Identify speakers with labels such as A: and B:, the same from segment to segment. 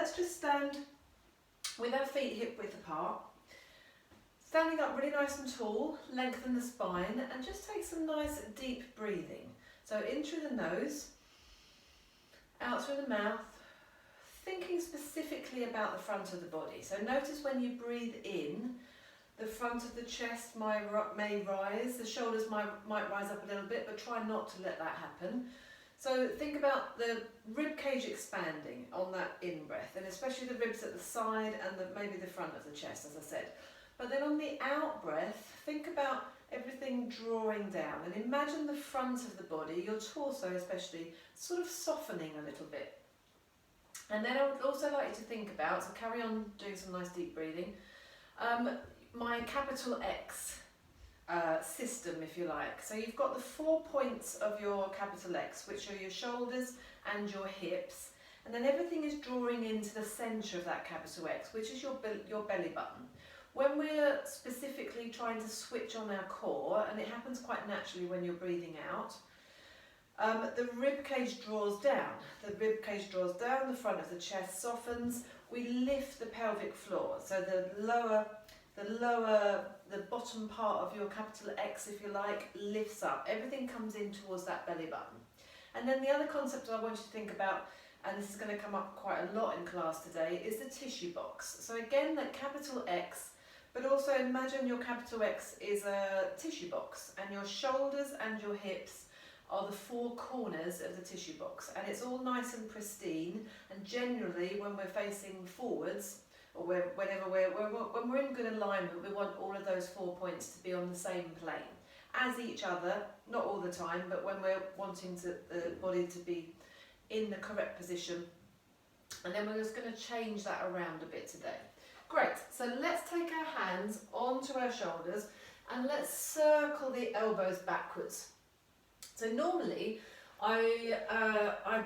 A: let's just stand with our feet hip width apart. Standing up really nice and tall, lengthen the spine, and just take some nice deep breathing. So in through the nose, out through the mouth, thinking specifically about the front of the body. So notice when you breathe in, the front of the chest may rise, the shoulders might rise up a little bit, but try not to let that happen. So think about the rib cage expanding on that in-breath, and especially the ribs at the side and maybe the front of the chest, as I said. But then on the out-breath, think about everything drawing down, and imagine the front of the body, your torso especially, sort of softening a little bit. And then I would also like you to think about, so carry on doing some nice deep breathing, my capital X system, if you like. So you've got the 4 points of your capital X, which are your shoulders and your hips, and then everything is drawing into the centre of that capital X, which is your belly button. When we're specifically trying to switch on our core, and it happens quite naturally when you're breathing out, the rib cage draws down. The rib cage draws down, the front of the chest softens, we lift the pelvic floor. So the bottom part of your capital X, if you like, lifts up. Everything comes in towards that belly button. And then the other concept I want you to think about, and this is going to come up quite a lot in class today, is the tissue box. So again, that capital X, but also imagine your capital X is a tissue box, and your shoulders and your hips are the 4 corners of the tissue box, and it's all nice and pristine. And generally when we're facing forwards, or when we're in good alignment, we want all of those 4 points to be on the same plane as each other, not all the time, but when we're wanting the body to be in the correct position. And then we're just going to change that around a bit today. Great, so let's take our hands onto our shoulders and let's circle the elbows backwards. So normally I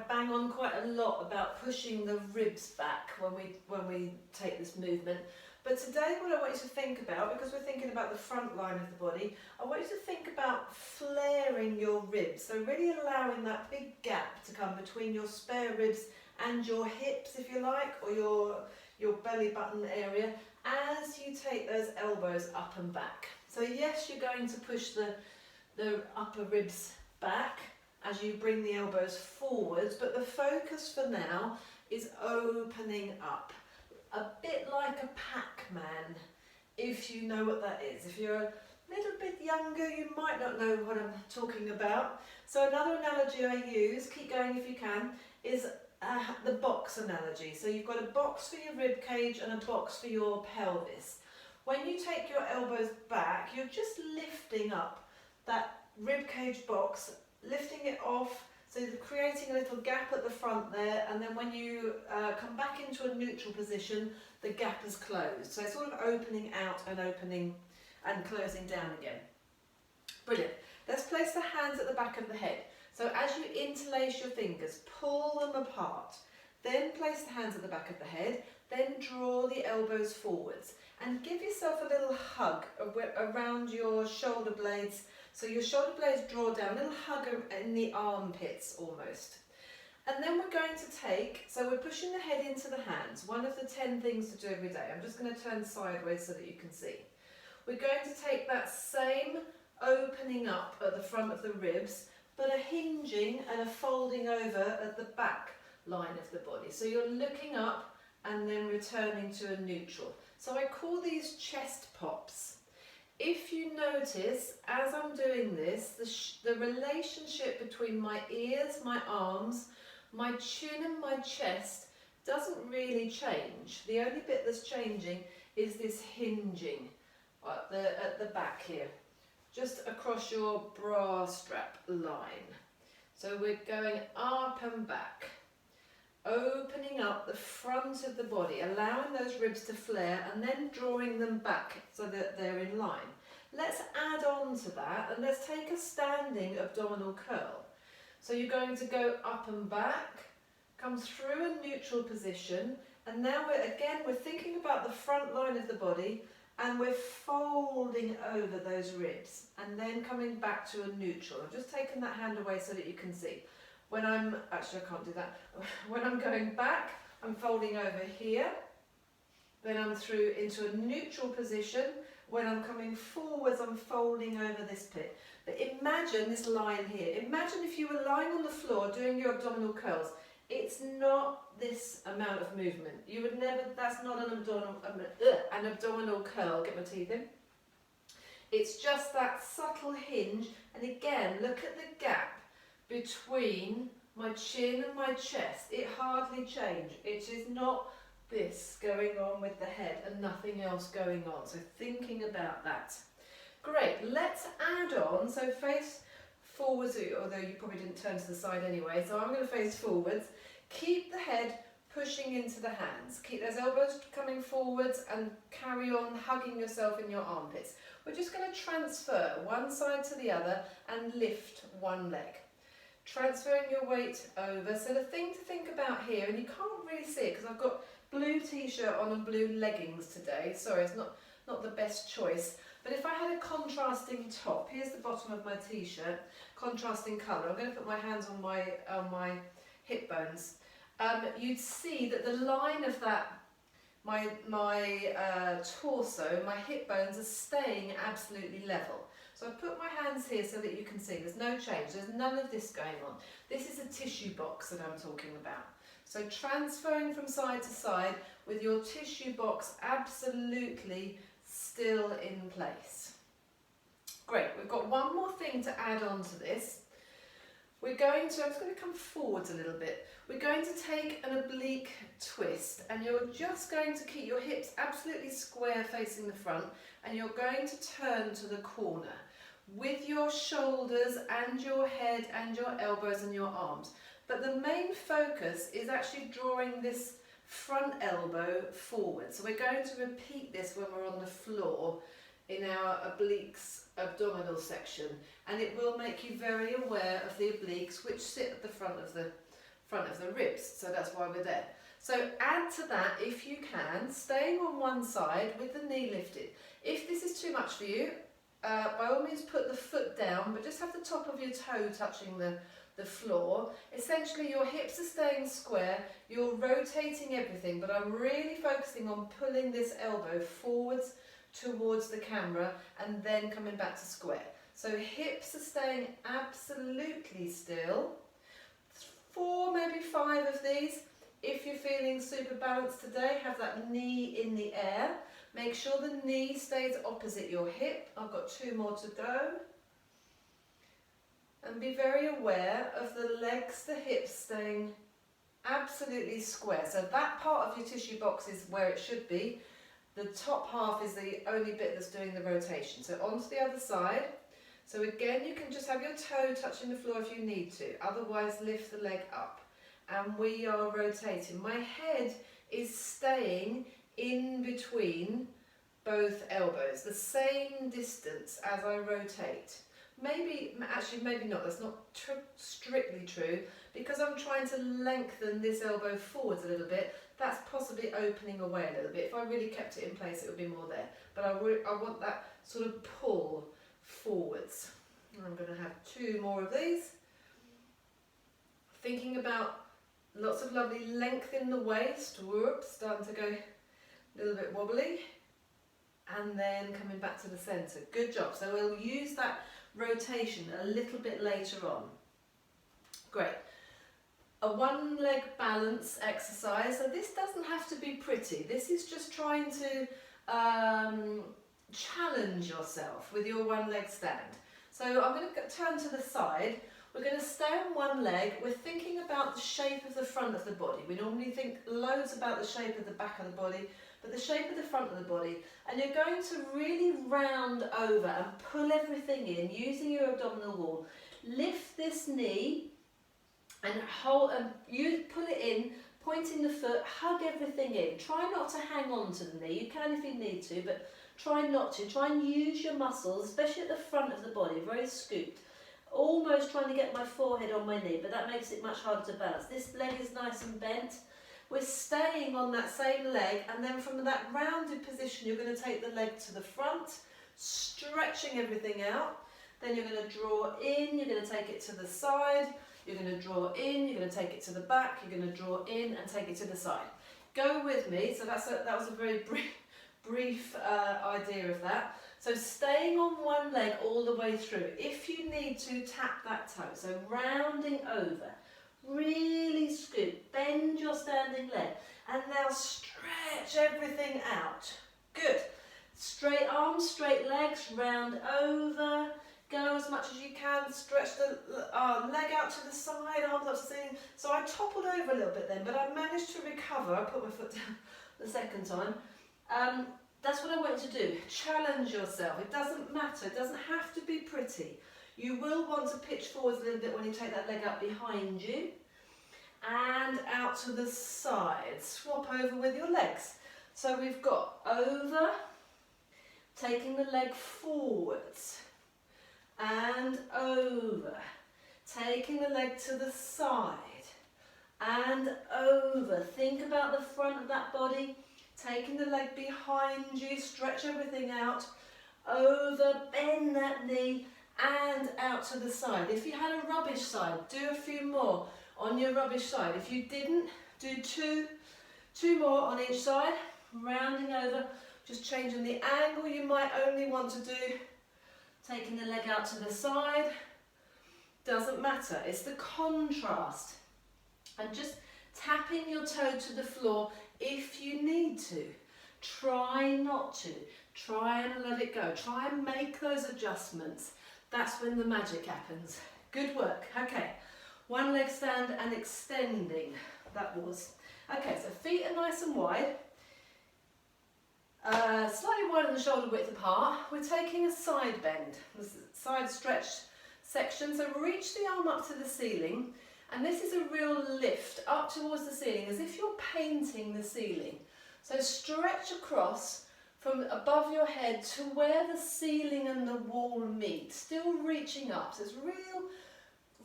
A: bang on quite a lot about pushing the ribs back when we take this movement. But today what I want you to think about, because we're thinking about the front line of the body, I want you to think about flaring your ribs. So really allowing that big gap to come between your spare ribs and your hips, if you like, or your belly button area, as you take those elbows up and back. So yes, you're going to push the upper ribs back as you bring the elbows forwards, but the focus for now is opening up. A bit like a Pac-Man, if you know what that is. If you're a little bit younger, you might not know what I'm talking about. So another analogy I use, keep going if you can, is the box analogy. So you've got a box for your rib cage and a box for your pelvis. When you take your elbows back, you're just lifting up that rib cage box, lifting it off, so you're creating a little gap at the front there, and then when you come back into a neutral position, the gap is closed. So it's sort of opening out and opening and closing down again. Brilliant. Let's place the hands at the back of the head. So as you interlace your fingers, pull them apart, then place the hands at the back of the head, then draw the elbows forwards and give yourself a little hug around your shoulder blades. So your shoulder blades draw down, a little hug in the armpits almost. And then we're going to take, so we're pushing the head into the hands, one of the 10 things to do every day. I'm just going to turn sideways so that you can see. We're going to take that same opening up at the front of the ribs, but a hinging and a folding over at the back line of the body. So you're looking up and then returning to a neutral. So I call these chest pops. If you notice, as I'm doing this, the relationship between my ears, my arms, my chin and my chest doesn't really change. The only bit that's changing is this hinging at the back here, just across your bra strap line. So we're going up and back, opening up the front of the body, allowing those ribs to flare and then drawing them back so that they're in line. Let's add on to that and let's take a standing abdominal curl. So you're going to go up and back, come through a neutral position, and now we're thinking about the front line of the body, and we're folding over those ribs and then coming back to a neutral. I've just taken that hand away so that you can see. Actually I can't do that. When I'm going back, I'm folding over here. Then I'm through into a neutral position. When I'm coming forwards, I'm folding over this bit. But imagine this line here. Imagine if you were lying on the floor doing your abdominal curls. It's not this amount of movement. You would never, that's not an abdominal curl. Get my teeth in. It's just that subtle hinge. And again, look at the gap between my chin and my chest. It hardly changed. It is not this going on with the head and nothing else going on. So thinking about that. Great, let's add on, so face forwards, although you probably didn't turn to the side anyway, so I'm going to face forwards. Keep the head pushing into the hands. Keep those elbows coming forwards and carry on hugging yourself in your armpits. We're just going to transfer one side to the other and lift one leg. Transferring your weight over. So the thing to think about here, and you can't really see it because I've got blue t-shirt on and blue leggings today. Sorry, it's not the best choice. But if I had a contrasting top, here's the bottom of my t-shirt, contrasting colour. I'm going to put my hands on my hip bones. You'd see that the line of that, my torso, my hip bones are staying absolutely level. So I put my hands here so that you can see there's no change, there's none of this going on. This is a tissue box that I'm talking about. So transferring from side to side with your tissue box absolutely still in place. Great, we've got one more thing to add on to this. I'm just going to come forwards a little bit. We're going to take an oblique twist and you're just going to keep your hips absolutely square facing the front and you're going to turn to the corner with your shoulders and your head and your elbows and your arms. But the main focus is actually drawing this front elbow forward. So we're going to repeat this when we're on the floor in our obliques abdominal section, and it will make you very aware of the obliques which sit at the front of the ribs. So that's why we're there. So add to that if you can, staying on one side with the knee lifted. If this is too much for you, by all means put the foot down, but just have the top of your toe touching the floor. Essentially your hips are staying square, you're rotating everything, but I'm really focusing on pulling this elbow forwards towards the camera and then coming back to square. So hips are staying absolutely still. 4, maybe 5 of these. If you're feeling super balanced today, have that knee in the air. Make sure the knee stays opposite your hip. I've got 2 more to go. And be very aware of the legs, the hips staying absolutely square. So that part of your tissue box is where it should be. The top half is the only bit that's doing the rotation. So onto the other side. So again, you can just have your toe touching the floor if you need to. Otherwise, lift the leg up. And we are rotating. My head is staying in between both elbows, the same distance as I rotate. Maybe not, that's not strictly true, because I'm trying to lengthen this elbow forwards a little bit, that's possibly opening away a little bit. If I really kept it in place, it would be more there. But I want that sort of pull forwards. And I'm going to have 2 more of these. Thinking about lots of lovely length in the waist. Whoops, starting to go a little bit wobbly. And then coming back to the centre. Good job. So we'll use that rotation a little bit later on. Great. A 1 leg balance exercise. So this doesn't have to be pretty. This is just trying to challenge yourself with your 1 leg stand. So I'm going to turn to the side. We're going to stay on 1 leg. We're thinking about the shape of the front of the body. We normally think loads about the shape of the back of the body, but the shape of the front of the body. And you're going to really round over and pull everything in using your abdominal wall. Lift this knee and hold, you pull it in, pointing the foot, hug everything in. Try not to hang on to the knee. You can if you need to, but try not to. Try and use your muscles, especially at the front of the body, very scooped. Almost trying to get my forehead on my knee, but that makes it much harder to balance. This leg is nice and bent. We're staying on that same leg, and then from that rounded position, you're going to take the leg to the front, stretching everything out. Then you're going to draw in, you're going to take it to the side. you're going to draw in, you're going to take it to the back, you're going to draw in and take it to the side. Go with me, so that was a very brief idea of that. So staying on one leg all the way through. If you need to, tap that toe. So rounding over, really scoop, bend your standing leg, and now stretch everything out. Good. Straight arms, straight legs, round over, go as much as you can, stretch the leg out to the side, arms up to the ceiling. So I toppled over a little bit then, but I managed to recover. I put my foot down the second time. That's what I want you to do. Challenge yourself. It doesn't matter. It doesn't have to be pretty. You will want to pitch forwards a little bit when you take that leg up behind you. And out to the side. Swap over with your legs. So we've got over, taking the leg forwards. And over. Taking the leg to the side. And over. Think about the front of that body. Taking the leg behind you, stretch everything out, over, bend that knee, and out to the side. If you had a rubbish side, do a few more on your rubbish side. If you didn't, do two more on each side, rounding over, just changing the angle you might only want to do, taking the leg out to the side, doesn't matter, it's the contrast. And just tapping your toe to the floor if you need to. Try not to. Try and let it go. Try and make those adjustments. That's when the magic happens. Good work. Okay, one leg stand and extending. That was. Okay, so feet are nice and wide. Slightly wider than shoulder width apart. We're taking a side bend, side stretched section. So reach the arm up to the ceiling. And this is a real lift up towards the ceiling, as if you're painting the ceiling. So stretch across from above your head to where the ceiling and the wall meet, still reaching up. So it's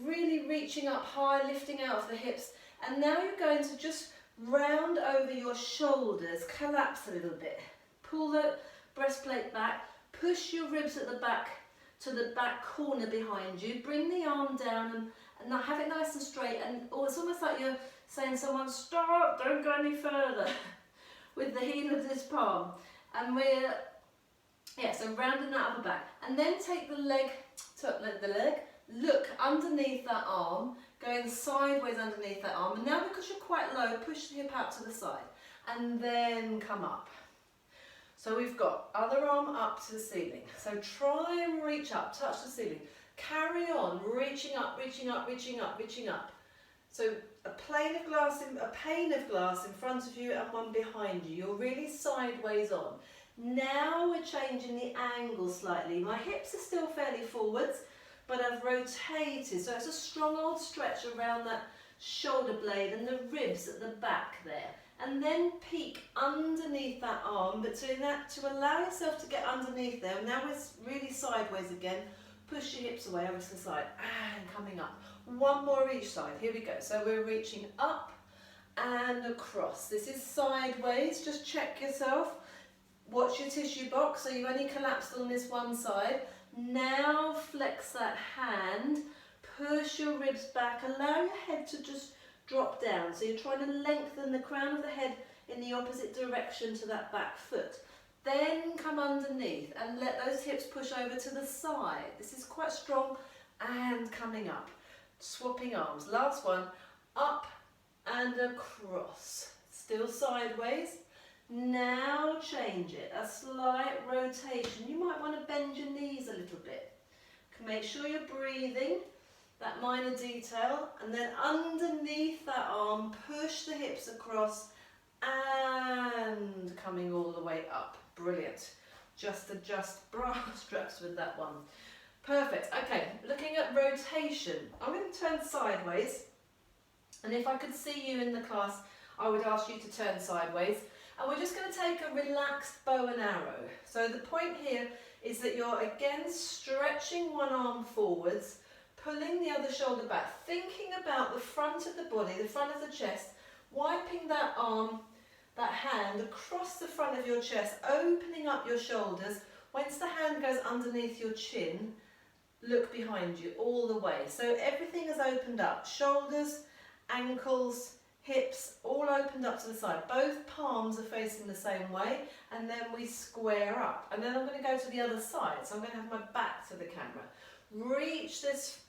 A: really reaching up high, lifting out of the hips. And now you're going to just round over your shoulders, collapse a little bit. Pull the breastplate back, push your ribs at the back to the back corner behind you. Bring the arm down and now have it nice and straight, and it's almost like you're saying to someone, stop, don't go any further, with the heel of this palm. And we're, so rounding that upper back. And then take the leg, look underneath that arm, going sideways underneath that arm. And now because you're quite low, push the hip out to the side, and then come up. So we've got other arm up to the ceiling. So try and reach up, touch the ceiling. Carry on, reaching up, reaching up, reaching up, reaching up. So a pane of glass in front of you and one behind you. You're really sideways on. Now we're changing the angle slightly. My hips are still fairly forwards, but I've rotated. So it's a strong old stretch around that shoulder blade and the ribs at the back there. And then peek underneath that arm, but doing that to allow yourself to get underneath there. Now we're really sideways again. Push your hips away over to the side and coming up. One more each side. Here we go. So we're reaching up and across. This is sideways. Just check yourself. Watch your tissue box. So you only collapsed on this one side. Now flex that hand. Push your ribs back. Allow your head to just drop down. So you're trying to lengthen the crown of the head in the opposite direction to that back foot. Then come underneath and let those hips push over to the side. This is quite strong, and coming up. Swapping arms. Last one. Up and across. Still sideways. Now change it. A slight rotation. You might want to bend your knees a little bit. Make sure you're breathing. That minor detail. And then underneath that arm, push the hips across and coming all the way up. Brilliant. Just adjust bra straps with that one. Perfect. Okay, looking at rotation. I'm going to turn sideways. And if I could see you in the class, I would ask you to turn sideways. And we're just going to take a relaxed bow and arrow. So the point here is that you're again stretching one arm forwards, pulling the other shoulder back, thinking about the front of the body, the front of the chest, wiping that arm, that hand across the front of your chest, opening up your shoulders. Once the hand goes underneath your chin, look behind you all the way. So everything is opened up, shoulders, ankles, hips, all opened up to the side. Both palms are facing the same way, and then we square up. And then I'm going to go to the other side, so I'm going to have my back to the camera. Reach this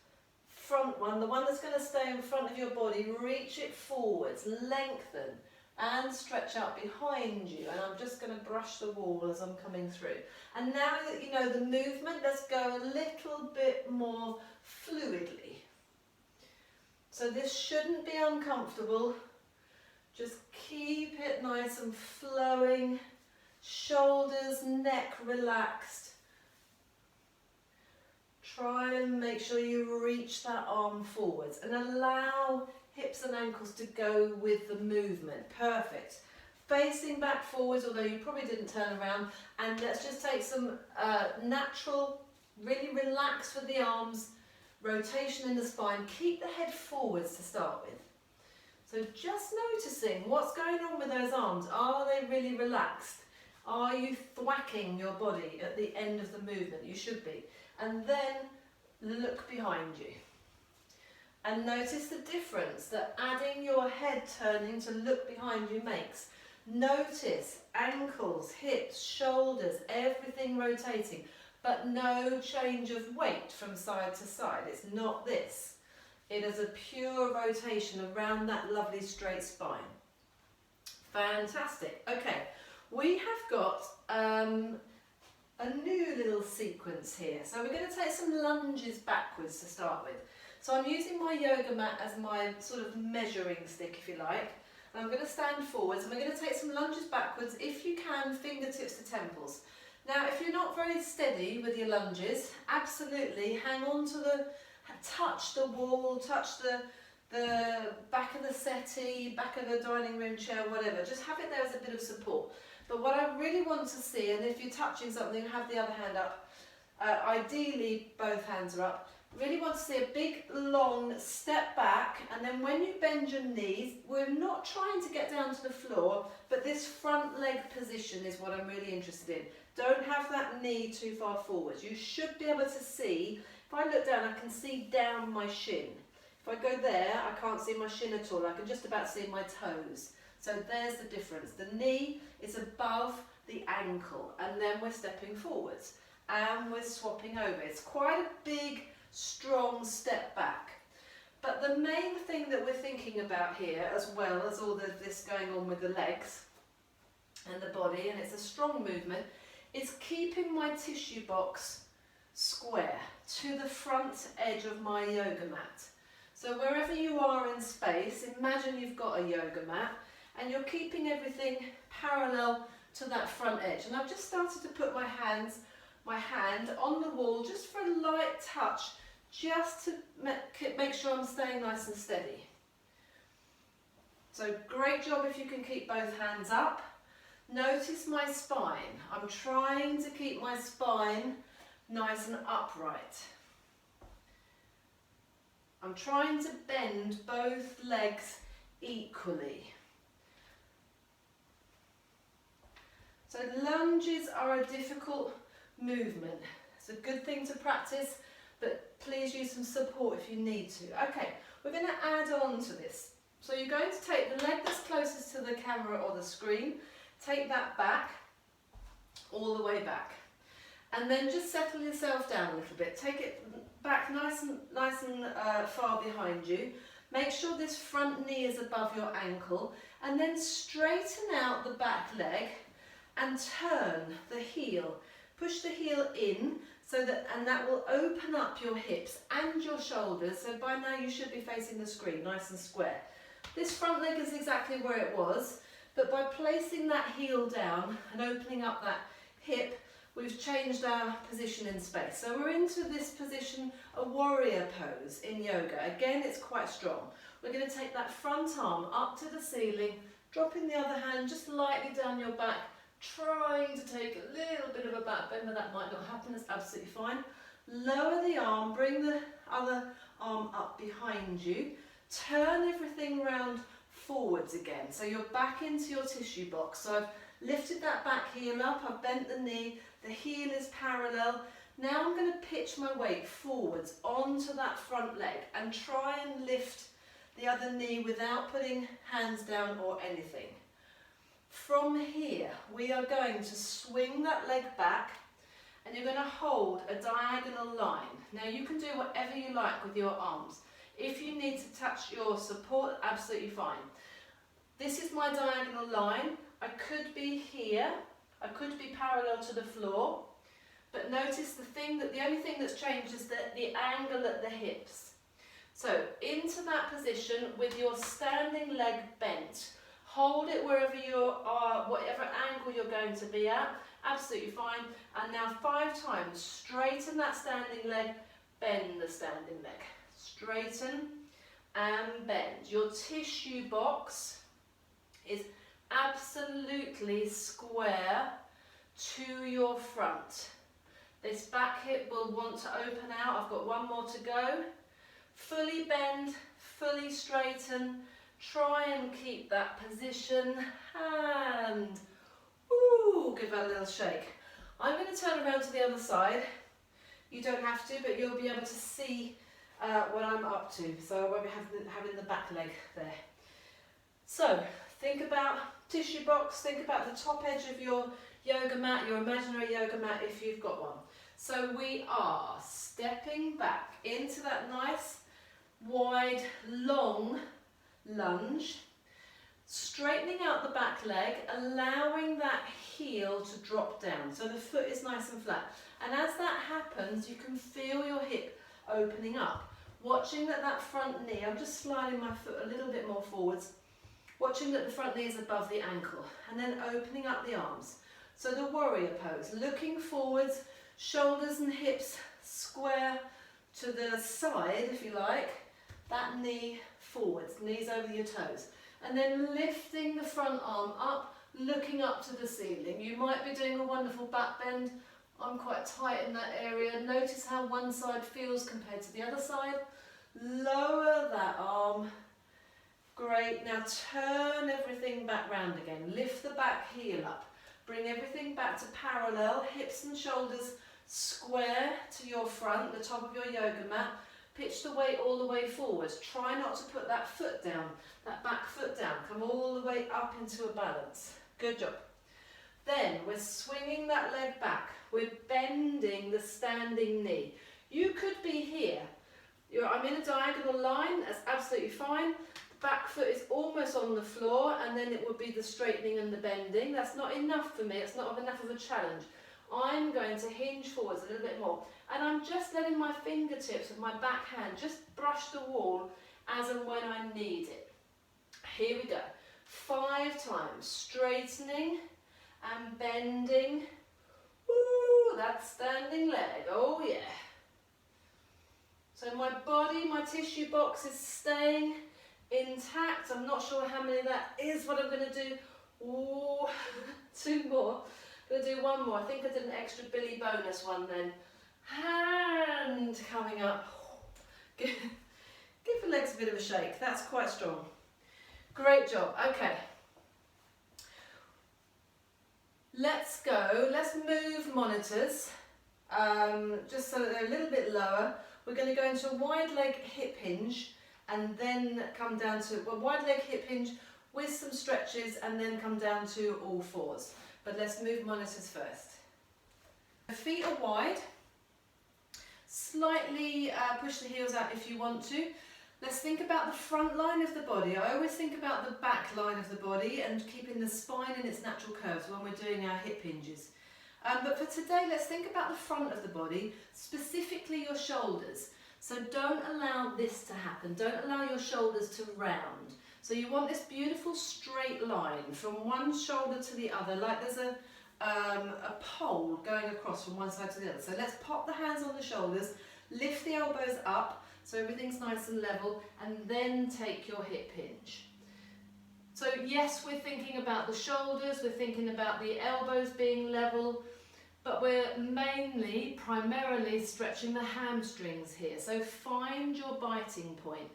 A: front one, the one that's going to stay in front of your body, reach it forwards, lengthen and stretch out behind you. And I'm just going to brush the wall as I'm coming through. And now that you know the movement, let's go a little bit more fluidly. So this shouldn't be uncomfortable. Just keep it nice and flowing. Shoulders, neck relaxed. Try and make sure you reach that arm forwards and allow hips and ankles to go with the movement. Perfect. Facing back forwards, although you probably didn't turn around. And let's just take some natural, really relax with the arms, rotation in the spine. Keep the head forwards to start with. So just noticing what's going on with those arms. Are they really relaxed? Are you thwacking your body at the end of the movement? You should be. And then look behind you. And notice the difference that adding your head turning to look behind you makes. Notice ankles, hips, shoulders, everything rotating, but no change of weight from side to side. It's not this. It is a pure rotation around that lovely straight spine. Fantastic. Okay, we have got a new little sequence here. So we're going to take some lunges backwards to start with. So I'm using my yoga mat as my sort of measuring stick, if you like. And I'm going to stand forwards and we're going to take some lunges backwards, if you can, fingertips to temples. Now, if you're not very steady with your lunges, absolutely hang on to the, touch the wall, touch the back of the settee, back of the dining room chair, whatever. Just have it there as a bit of support. But what I really want to see, and if you're touching something, have the other hand up. Ideally, both hands are up. Really want to see a big, long step back, and then when you bend your knees, we're not trying to get down to the floor, but this front leg position is what I'm really interested in. Don't have that knee too far forwards. You should be able to see, if I look down, I can see down my shin. If I go there, I can't see my shin at all. I can just about see my toes. So there's the difference. The knee is above the ankle, and then we're stepping forwards, and we're swapping over. It's quite a big, strong step back. But the main thing that we're thinking about here, as well as all this going on with the legs and the body, and it's a strong movement, is keeping my tissue box square to the front edge of my yoga mat. So wherever you are in space, imagine you've got a yoga mat and you're keeping everything parallel to that front edge. And I've just started to put my hand on the wall just for a light touch, just to make sure I'm staying nice and steady. So great job if you can keep both hands up. Notice my spine. I'm trying to keep my spine nice and upright. I'm trying to bend both legs equally. So lunges are a difficult movement. It's a good thing to practice, but please use some support if you need to. Okay, we're going to add on to this. So you're going to take the leg that's closest to the camera or the screen, take that back, all the way back. And then just settle yourself down a little bit. Take it back nice and far behind you. Make sure this front knee is above your ankle, and then straighten out the back leg and turn the heel. Push the heel in, and that will open up your hips and your shoulders. So by now you should be facing the screen, nice and square. This front leg is exactly where it was, but by placing that heel down and opening up that hip, we've changed our position in space. So we're into this position, a warrior pose in yoga. Again, it's quite strong. We're going to take that front arm up to the ceiling, dropping the other hand just lightly down your back, trying to take a little bit of a back bend, but that might not happen, that's absolutely fine. Lower the arm, bring the other arm up behind you, turn everything round forwards again. So you're back into your tissue box. So I've lifted that back heel up, I've bent the knee, the heel is parallel. Now I'm going to pitch my weight forwards onto that front leg and try and lift the other knee without putting hands down or anything. From here, we are going to swing that leg back and you're going to hold a diagonal line. Now you can do whatever you like with your arms. If you need to touch your support, absolutely fine. This is my diagonal line. I could be here, I could be parallel to the floor, but notice the only thing that's changed is the angle at the hips. So into that position with your standing leg bent. Hold it wherever you are, whatever angle you're going to be at, absolutely fine. And now 5 times, straighten that standing leg, bend the standing leg. Straighten and bend. Your tissue box is absolutely square to your front. This back hip will want to open out. I've got one more to go. Fully bend, fully straighten. Try and keep that position. And give that a little shake. I'm going to turn around to the other side. You don't have to, but you'll be able to see what I'm up to. So I won't be having the back leg there. So think about tissue box, think about the top edge of your yoga mat, your imaginary yoga mat if you've got one. So we are stepping back into that nice, wide, long lunge, straightening out the back leg, allowing that heel to drop down. So the foot is nice and flat. And as that happens, you can feel your hip opening up. Watching that front knee, I'm just sliding my foot a little bit more forwards, watching that the front knee is above the ankle, and then opening up the arms. So the warrior pose, looking forwards, shoulders and hips square to the side, if you like, that knee forwards, knees over your toes. And then lifting the front arm up, looking up to the ceiling. You might be doing a wonderful back bend. I'm quite tight in that area. Notice how one side feels compared to the other side. Lower that arm. Great. Now turn everything back round again. Lift the back heel up. Bring everything back to parallel. Hips and shoulders square to your front, the top of your yoga mat. Pitch the weight all the way forward. Try not to put that foot down, that back foot down. Come all the way up into a balance. Good job. Then we're swinging that leg back. We're bending the standing knee. You could be here. I'm in a diagonal line. That's absolutely fine. The back foot is almost on the floor, and then it would be the straightening and the bending. That's not enough for me. It's not enough of a challenge. I'm going to hinge forwards a little bit more. And I'm just letting my fingertips of my back hand just brush the wall as and when I need it. Here we go. 5 times. Straightening and bending. Ooh, that standing leg. Oh yeah. So my body, my tissue box is staying intact. I'm not sure how many that is. What I'm going to do. Ooh, 2 more. I'm going to do 1 more. I think I did an extra Billy bonus one then. Hand coming up. Give the legs a bit of a shake. That's quite strong. Great job. Okay. Let's go. Let's move monitors. Just so that they're a little bit lower. We're going to go into a wide leg hip hinge and then come down to a wide leg hip hinge with some stretches and then come down to all 4s. But let's move monitors first. The feet are wide. Slightly push the heels out if you want to. Let's think about the front line of the body. I always think about the back line of the body and keeping the spine in its natural curves when we're doing our hip hinges. But for today, let's think about the front of the body, specifically your shoulders. So don't allow this to happen. Don't allow your shoulders to round. So you want this beautiful straight line from one shoulder to the other, like there's a pole going across from one side to the other. So let's pop the hands on the shoulders, lift the elbows up so everything's nice and level, and then take your hip hinge. So yes, we're thinking about the shoulders, we're thinking about the elbows being level, but we're primarily stretching the hamstrings here. So find your biting point.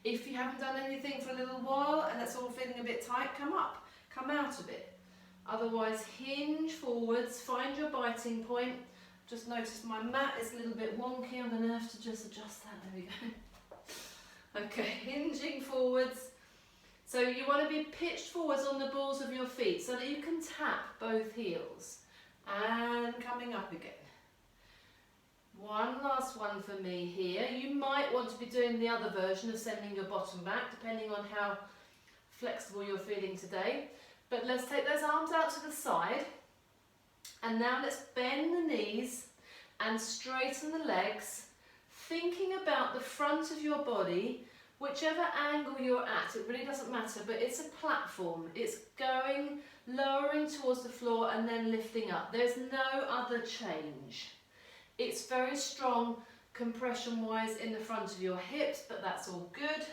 A: If you haven't done anything for a little while and it's all feeling a bit tight, come up, come out of it. Otherwise, hinge forwards, find your biting point, Just notice my mat is a little bit wonky. I'm going to have to just adjust that. There we go. Okay, hinging forwards. So you want to be pitched forwards on the balls of your feet so that you can tap both heels. And coming up again. One last one for me here. You might want to be doing the other version of sending your bottom back, depending on how flexible you're feeling today. But let's take those arms out to the side. And now let's bend the knees and straighten the legs, thinking about the front of your body, whichever angle you're at, it really doesn't matter, but it's a platform. It's going, lowering towards the floor and then lifting up. There's no other change. It's very strong compression-wise in the front of your hips, but that's all good.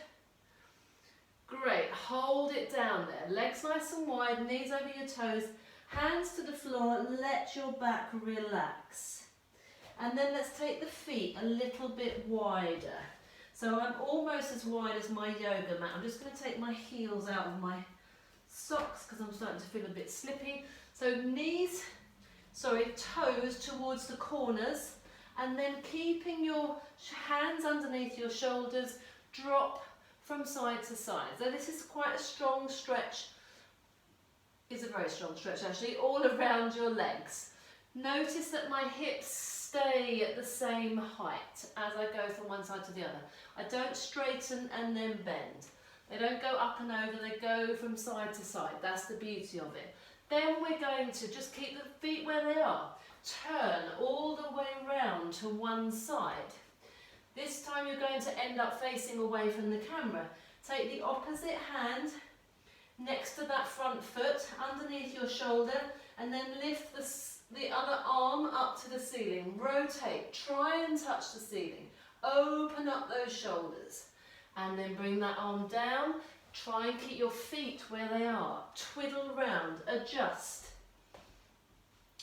A: Great, hold it down there. Legs nice and wide, knees over your toes, hands to the floor, let your back relax. And then let's take the feet a little bit wider. So I'm almost as wide as my yoga mat. I'm just going to take my heels out of my socks because I'm starting to feel a bit slippy. So toes towards the corners, and then keeping your hands underneath your shoulders, drop from side to side. So this is quite a strong stretch. It's a very strong stretch actually, all around your legs. Notice that my hips stay at the same height as I go from one side to the other. I don't straighten and then bend. They don't go up and over, they go from side to side. That's the beauty of it. Then we're going to just keep the feet where they are. Turn all the way round to one side. This time you're going to end up facing away from the camera. Take the opposite hand next to that front foot, underneath your shoulder, and then lift the other arm up to the ceiling. Rotate, try and touch the ceiling. Open up those shoulders. And then bring that arm down. Try and keep your feet where they are. Twiddle round, adjust.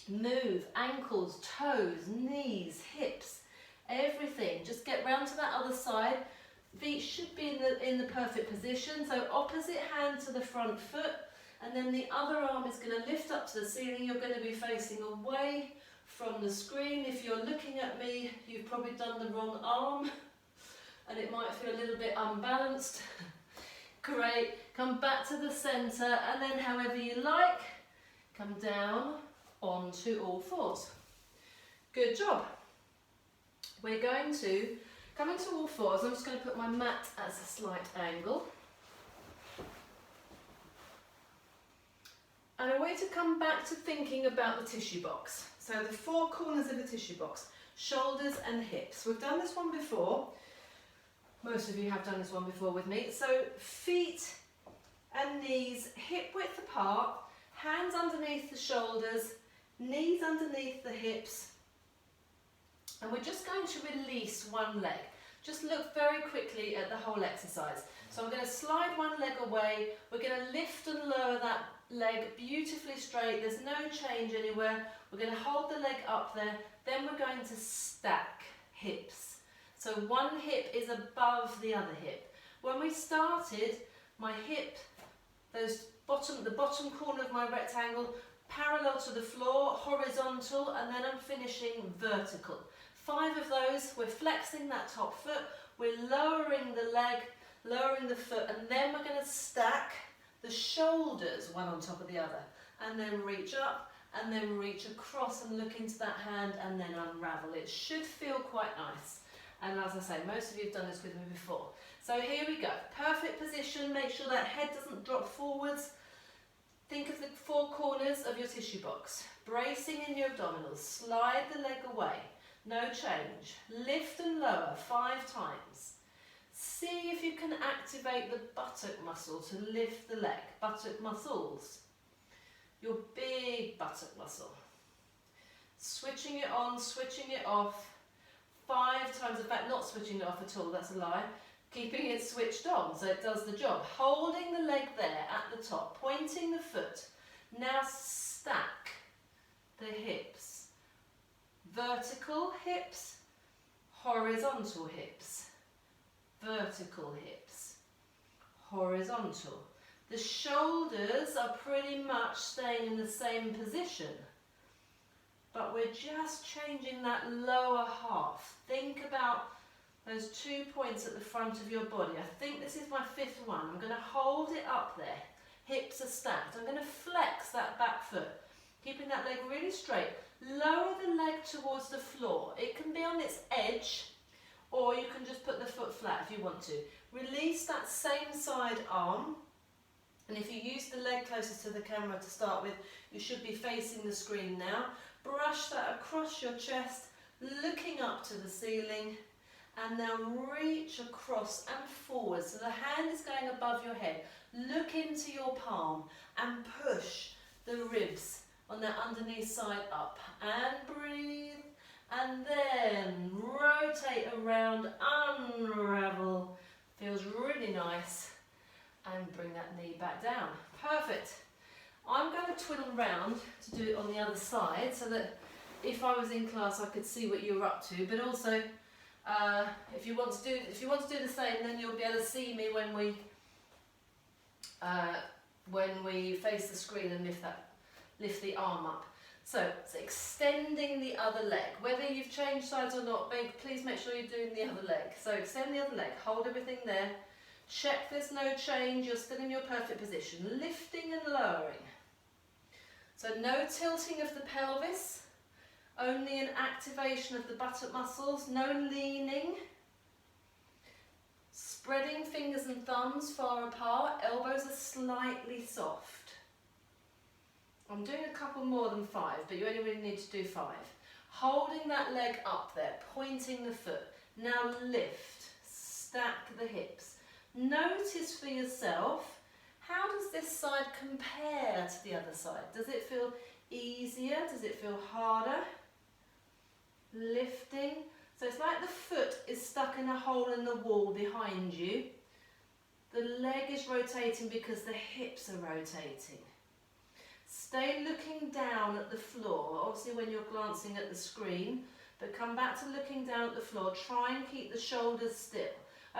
A: Move, ankles, toes, knees, hips, everything. Just get round to that other side. Feet should be in the perfect position. So opposite hand to the front foot. And then the other arm is going to lift up to the ceiling. You're going to be facing away from the screen. If you're looking at me, you've probably done the wrong arm. And it might feel a little bit unbalanced. Great, come back to the centre and then however you like, come down onto all fours. Good job. We're going to come into all fours. I'm just going to put my mat at a slight angle. And I want you to come back to thinking about the tissue box. So the four corners of the tissue box, shoulders and hips. We've done this one before. Most of you have done this one before with me. So feet and knees hip width apart, hands underneath the shoulders, knees underneath the hips. And we're just going to release one leg. Just look very quickly at the whole exercise. So I'm going to slide one leg away. We're going to lift and lower that leg beautifully straight. There's no change anywhere. We're going to hold the leg up there. Then we're going to stack hips. So one hip is above the other hip. When we started, my hip, the bottom corner of my rectangle, parallel to the floor, horizontal, and then I'm finishing vertical. 5 of those, we're flexing that top foot, we're lowering the leg, lowering the foot, and then we're going to stack the shoulders one on top of the other, and then reach up, and then reach across and look into that hand, and then unravel. It should feel quite nice. And as I say, most of you have done this with me before. So here we go. Perfect position. Make sure that head doesn't drop forwards. Think of the 4 corners of your tissue box. Bracing in your abdominals. Slide the leg away. No change. Lift and lower 5 times. See if you can activate the buttock muscle to lift the leg. Buttock muscles. Your big buttock muscle. Switching it on, switching it off. 5 times, in fact not switching it off at all, that's a lie. Keeping it switched on so it does the job. Holding the leg there at the top, pointing the foot. Now stack the hips. Vertical hips, horizontal hips. Vertical hips, horizontal. The shoulders are pretty much staying in the same position. but we're just changing that lower half. Think about those 2 points at the front of your body. I think this is my 5th one. I'm going to hold it up there. Hips are stacked. I'm going to flex that back foot, keeping that leg really straight. Lower the leg towards the floor. It can be on its edge, or you can just put the foot flat if you want to. Release that same side arm. And if you use the leg closest to the camera to start with, you should be facing the screen now. Brush that across your chest, looking up to the ceiling, and now reach across and forward. So the hand is going above your head. Look into your palm and push the ribs on that underneath side up. And breathe. And then rotate around, unravel. Feels really nice. And bring that knee back down. Perfect. I'm going to twiddle round to do it on the other side so that if I was in class I could see what you're up to, but also if you want to do the same, then you'll be able to see me when we face the screen and lift the arm up. So it's extending the other leg. Whether you've changed sides or not, please make sure you're doing the other leg. So extend the other leg, hold everything there. Check there's no change, you're still in your perfect position. Lifting and lowering. So no tilting of the pelvis, only an activation of the buttock muscles, no leaning. Spreading fingers and thumbs far apart, elbows are slightly soft. I'm doing a couple more than 5, but you only really need to do 5. Holding that leg up there, pointing the foot. Now lift, stack the hips. Notice for yourself, how does this side compare to the other side? Does it feel easier? Does it feel harder? Lifting. So it's like the foot is stuck in a hole in the wall behind you. The leg is rotating because the hips are rotating. Stay looking down at the floor, obviously when you're glancing at the screen, but come back to looking down at the floor. Try and keep the shoulders still.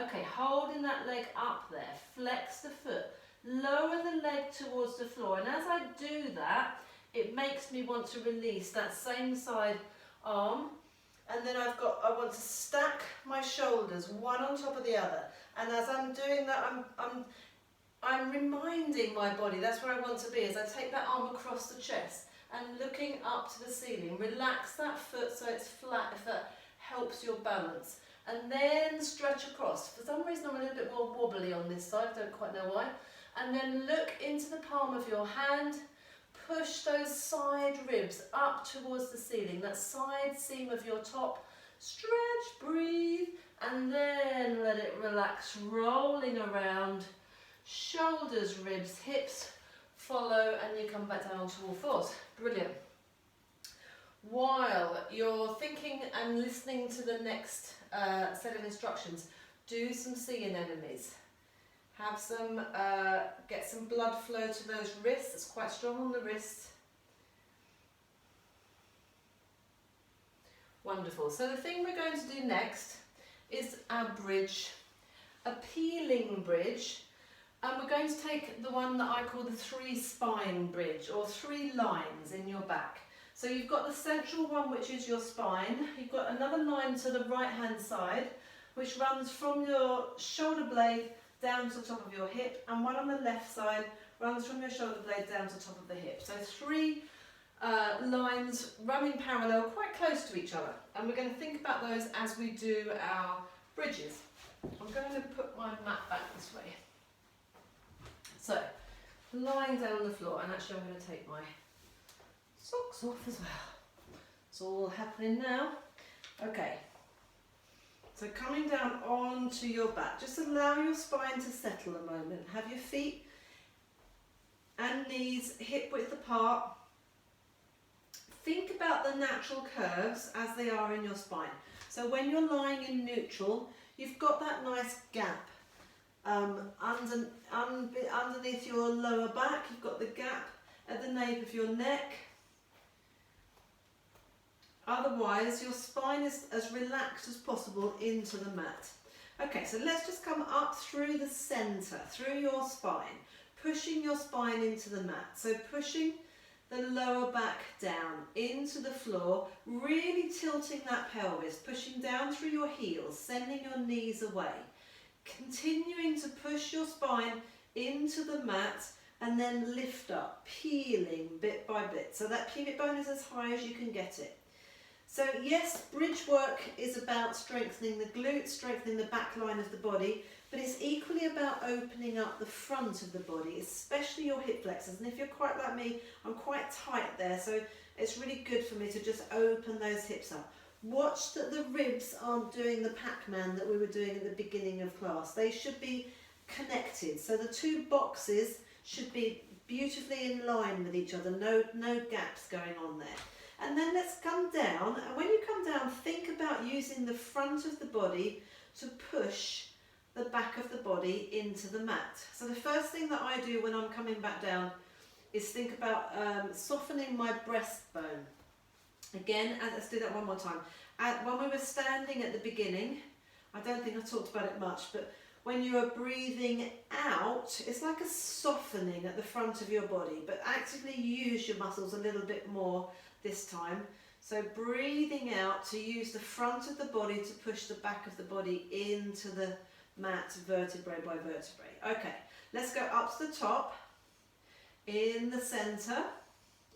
A: Okay, holding that leg up there, flex the foot, lower the leg towards the floor, and as I do that, it makes me want to release that same side arm, and then I want to stack my shoulders one on top of the other, and as I'm doing that, I'm reminding my body, that's where I want to be, as I take that arm across the chest and looking up to the ceiling. Relax that foot so it's flat, if that helps your balance. And then stretch across. For some reason I'm a little bit more wobbly on this side, I don't quite know why. And then look into the palm of your hand, push those side ribs up towards the ceiling, that side seam of your top. Stretch, breathe, and then let it relax, rolling around. Shoulders, ribs, hips follow, and you come back down onto all fours. Brilliant. While you're thinking and listening to the next set of instructions, do some sea anemones. Have some, get some blood flow to those wrists. It's quite strong on the wrist. Wonderful. So the thing we're going to do next is our bridge, a peeling bridge. And we're going to take the one that I call the 3 spine bridge, or 3 lines in your back. So you've got the central one, which is your spine. You've got another line to the right hand side, which runs from your shoulder blade down to the top of your hip, and one on the left side runs from your shoulder blade down to the top of the hip. So 3 lines running parallel, quite close to each other. And we're going to think about those as we do our bridges. I'm going to put my mat back this way. So, lying down on the floor, and actually I'm going to take my socks off as well. It's all happening now. Okay, so coming down onto your back, just allow your spine to settle a moment. Have your feet and knees hip width apart. Think about the natural curves as they are in your spine. So when you're lying in neutral, you've got that nice gap. Underneath your lower back, you've got the gap at the nape of your neck. Otherwise, your spine is as relaxed as possible into the mat. Okay, so let's just come up through the centre, through your spine, pushing your spine into the mat. So pushing the lower back down into the floor, really tilting that pelvis, pushing down through your heels, sending your knees away, continuing to push your spine into the mat and then lift up, peeling bit by bit. So that pubic bone is as high as you can get it. So yes, bridge work is about strengthening the glutes, strengthening the back line of the body, but it's equally about opening up the front of the body, especially your hip flexors. And if you're quite like me, I'm quite tight there, so it's really good for me to just open those hips up. Watch that the ribs aren't doing the Pac-Man that we were doing at the beginning of class. They should be connected, so the two boxes should be beautifully in line with each other, no gaps going on there. And then let's come down, and when you come down, think about using the front of the body to push the back of the body into the mat. So the first thing that I do when I'm coming back down is think about softening my breastbone. Again, let's do that one more time. When we were standing at the beginning, I don't think I talked about it much, but when you are breathing out, it's like a softening at the front of your body, but actively use your muscles a little bit more this time. So breathing out to use the front of the body to push the back of the body into the mat, vertebrae by vertebrae. Okay, let's go up to the top, in the centre,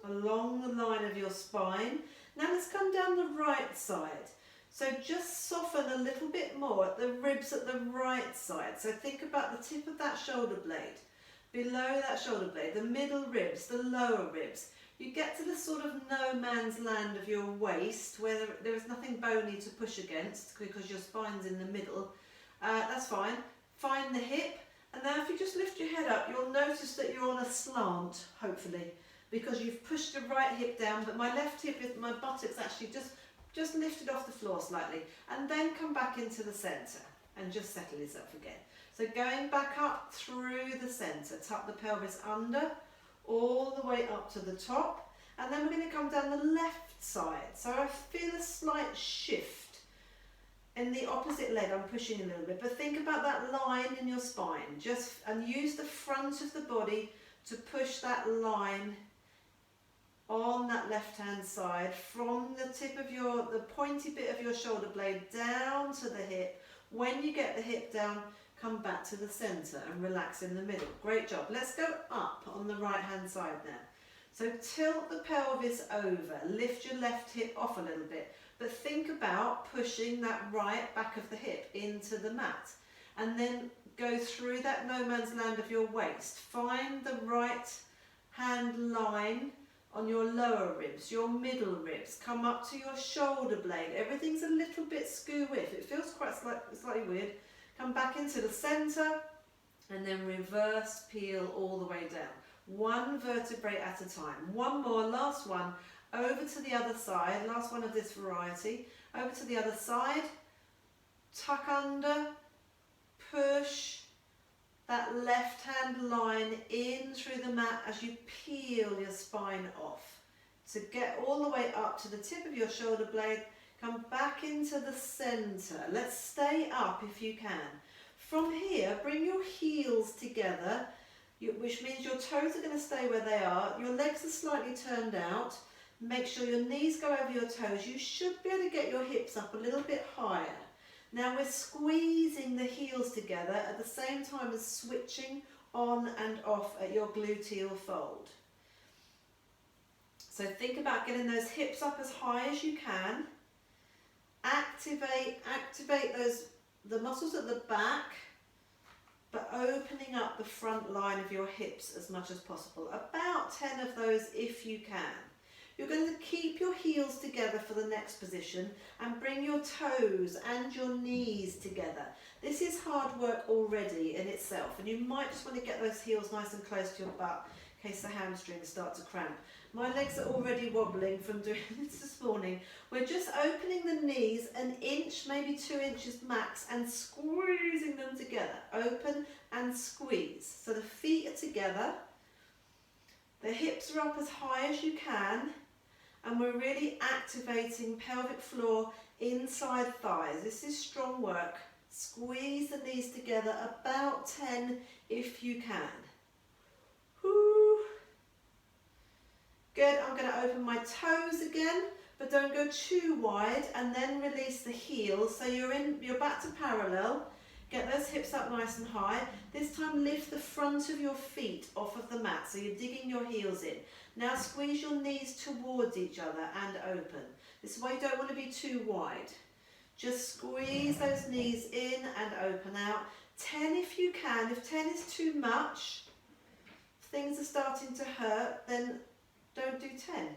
A: along the line of your spine. Now let's come down the right side. So just soften a little bit more at the ribs at the right side. So think about the tip of that shoulder blade, below that shoulder blade, the middle ribs, the lower ribs. You get to the sort of no man's land of your waist where there is nothing bony to push against because your spine's in the middle. That's fine. Find the hip, and now if you just lift your head up, you'll notice that you're on a slant, hopefully, because you've pushed your right hip down, but my left hip, my buttocks actually just lifted off the floor slightly, and then come back into the centre and just settle yourself again. So going back up through the centre, tuck the pelvis under, all the way up to the top, and then we're going to come down the left side. So I feel a slight shift in the opposite leg. I'm pushing a little bit, but think about that line in your spine, and use the front of the body to push that line on that left hand side from the tip of the pointy bit of your shoulder blade down to the hip. When you get the hip down, come back to the centre and relax in the middle. Great job. Let's go up on the right hand side now. So tilt the pelvis over, lift your left hip off a little bit, but think about pushing that right back of the hip into the mat, and then go through that no man's land of your waist. Find the right hand line on your lower ribs, your middle ribs, come up to your shoulder blade. Everything's a little bit skew-whiff. It feels quite slightly weird. Come back into the centre and then reverse peel all the way down. One vertebrae at a time. One more, last one. Over to the other side, last one of this variety. Over to the other side, tuck under, push that left hand line in through the mat as you peel your spine off. To get all the way up to the tip of your shoulder blade, come back into the centre. Let's stay up if you can. From here, bring your heels together, which means your toes are going to stay where they are. Your legs are slightly turned out. Make sure your knees go over your toes. You should be able to get your hips up a little bit higher. Now we're squeezing the heels together at the same time as switching on and off at your gluteal fold. So think about getting those hips up as high as you can. Activate the muscles at the back, but opening up the front line of your hips as much as possible. About 10 of those if you can. You're going to keep your heels together for the next position and bring your toes and your knees together. This is hard work already in itself, and you might just want to get those heels nice and close to your butt in case the hamstrings start to cramp. My legs are already wobbling from doing this morning. We're just opening the knees an inch, maybe 2 inches max, and squeezing them together. Open and squeeze. So the feet are together, the hips are up as high as you can, and we're really activating pelvic floor, inside thighs. This is strong work. Squeeze the knees together, about 10 if you can. Whoo.
B: Good, I'm going to open my toes again, but don't go too wide, and then release the heels. So you're back to parallel. Get those hips up nice and high. This time lift the front of your feet off of the mat, so you're digging your heels in. Now squeeze your knees towards each other and open. This is why you don't want to be too wide. Just squeeze those knees in and open out. 10 if you can. If 10 is too much, if things are starting to hurt, then don't do 10.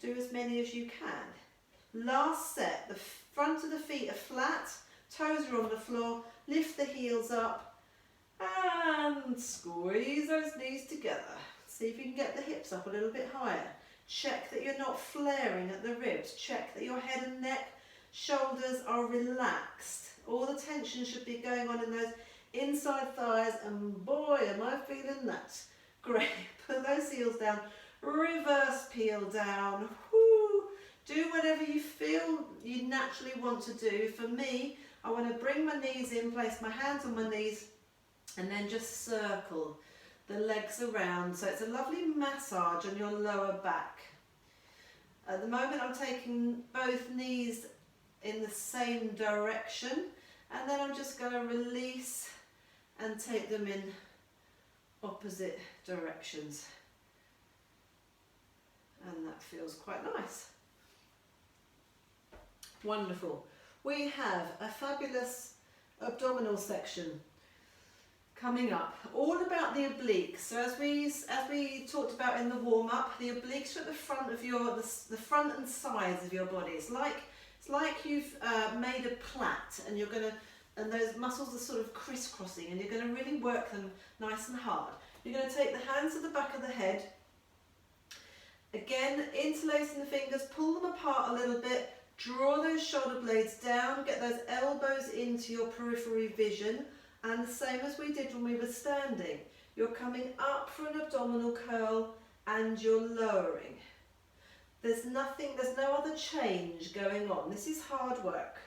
B: Do as many as you can. Last set, the front of the feet are flat, toes are on the floor, lift the heels up and squeeze those knees together. See if you can get the hips up a little bit higher. Check that you're not flaring at the ribs. Check that your head and neck, shoulders are relaxed. All the tension should be going on in those inside thighs, and boy am I feeling that. Great, put those heels down, reverse peel down. Woo. Do whatever you feel you naturally want to do. For me, I want to bring my knees in, place my hands on my knees, and then just circle the legs around. So it's a lovely massage on your lower back. At the moment I'm taking both knees in the same direction, and then I'm just going to release and take them in opposite directions. And that feels quite nice. Wonderful. We have a fabulous abdominal section coming up, all about the obliques. So as we talked about in the warm-up, the obliques are at the front of the front and sides of your body. It's like you've made a plait, and you're gonna, and those muscles are sort of crisscrossing, and you're going to really work them nice and hard. You're going to take the hands to the back of the head. Again, interlacing the fingers, pull them apart a little bit. Draw those shoulder blades down, get those elbows into your periphery vision, and the same as we did when we were standing. You're coming up for an abdominal curl and you're lowering. There's no other change going on. This is hard work.